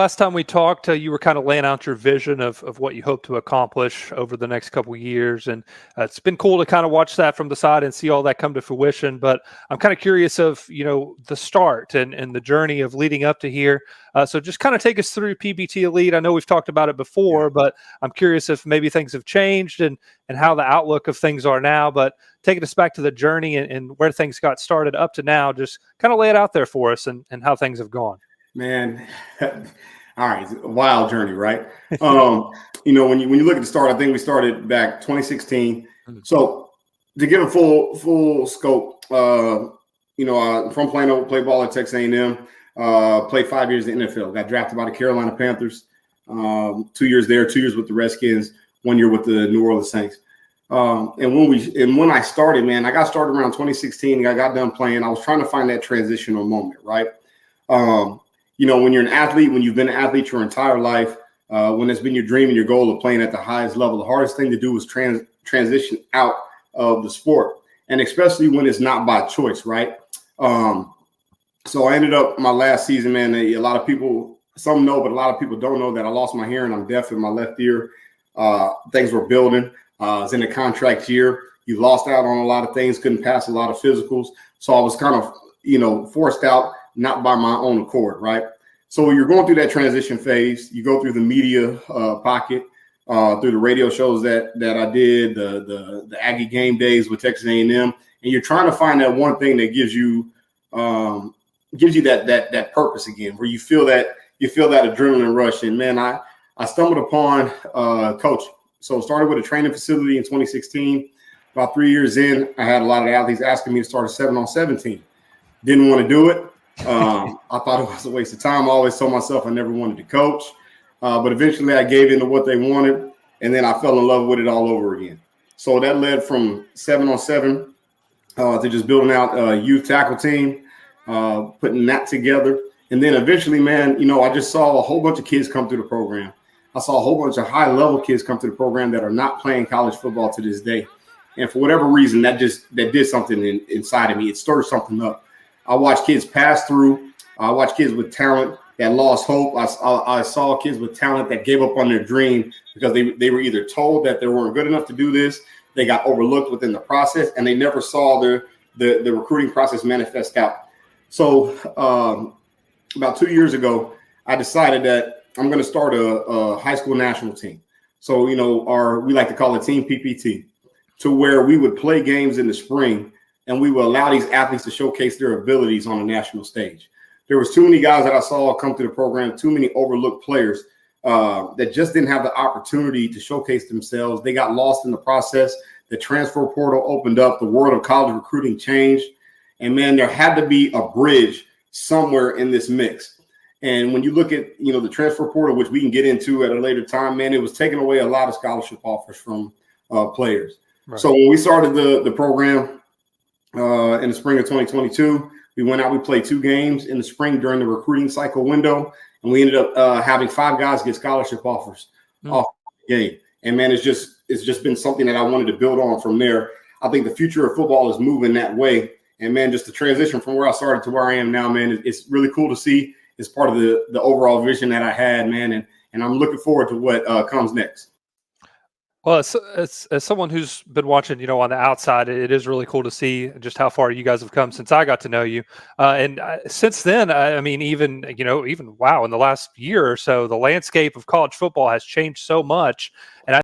Last time we talked, you were kind of laying out your vision of what you hope to accomplish over the next couple of years. And it's been cool to kind of watch that from the side and see all that come to fruition. But I'm kind of curious of, the start and the journey of leading up to here. So just kind of take us through PPT Elite. I know we've talked about it before, but I'm curious if maybe things have changed and how the outlook of things are now. But taking us back to the journey and where things got started up to now, just kind of lay it out there for us and how things have gone. Man, all right, it's a wild journey, right? When you look at the start, I think we started back 2016. So to give a full scope, I'm from Plano, played ball at Texas A&M, played 5 years in the NFL, got drafted by the Carolina Panthers, 2 years there, 2 years with the Redskins, 1 year with the New Orleans Saints. And when I started, man, I got started around 2016. I got done playing. I was trying to find that transitional moment, right? When you're an athlete, when you've been an athlete your entire life, when it's been your dream and your goal of playing at the highest level, the hardest thing to do is transition out of the sport, and especially when it's not by choice, right? So I ended up my last season, man. A lot of people, some know, but a lot of people don't know that I lost my hearing. I'm deaf in my left ear. Things were building. I was in a contract year. You lost out on a lot of things, couldn't pass a lot of physicals. So I was kind of, forced out, not by my own accord, right? So you're going through that transition phase. You go through the media pocket, through the radio shows that I did, the Aggie game days with Texas A&M, and you're trying to find that one thing that gives you that purpose again, where you feel that adrenaline rush. And man, I stumbled upon coaching. So I started with a training facility in 2016. About 3 years in, I had a lot of athletes asking me to start a 7-on-7 team. Didn't want to do it. I thought it was a waste of time. I always told myself I never wanted to coach, but eventually I gave in to what they wanted, and then I fell in love with it all over again. So that led from 7-on-7 to just building out a youth tackle team, putting that together. And then eventually, man, I just saw a whole bunch of kids come through the program. I saw a whole bunch of high-level kids come through the program that are not playing college football to this day. And for whatever reason, that did something inside of me. It stirred something up. I watched kids pass through. I watched kids with talent that lost hope. I saw kids with talent that gave up on their dream because they were either told that they weren't good enough to do this, they got overlooked within the process, and they never saw the recruiting process manifest out. So about 2 years ago, I decided that I'm going to start a high school national team. So, we like to call it Team PPT, to where we would play games in the spring and we would allow these athletes to showcase their abilities on a national stage. There was too many guys that I saw come through the program, too many overlooked players that just didn't have the opportunity to showcase themselves. They got lost in the process. The transfer portal opened up. The world of college recruiting changed. And, man, there had to be a bridge somewhere in this mix. And when you look at, the transfer portal, which we can get into at a later time, man, it was taking away a lot of scholarship offers from players. Right. So when we started the program in the spring of 2022, we went out, we played 2 games in the spring during the recruiting cycle window, and we ended up having 5 guys get scholarship offers off the game. And, man, it's just been something that I wanted to build on from there. I think the future of football is moving that way. And, man, just the transition from where I started to where I am now, man, it's really cool to see. It's part of the overall vision that I had, man, and I'm looking forward to what comes next. Well, as someone who's been watching, on the outside, it is really cool to see just how far you guys have come since I got to know you. And since then, even wow, in the last year or so, the landscape of college football has changed so much. And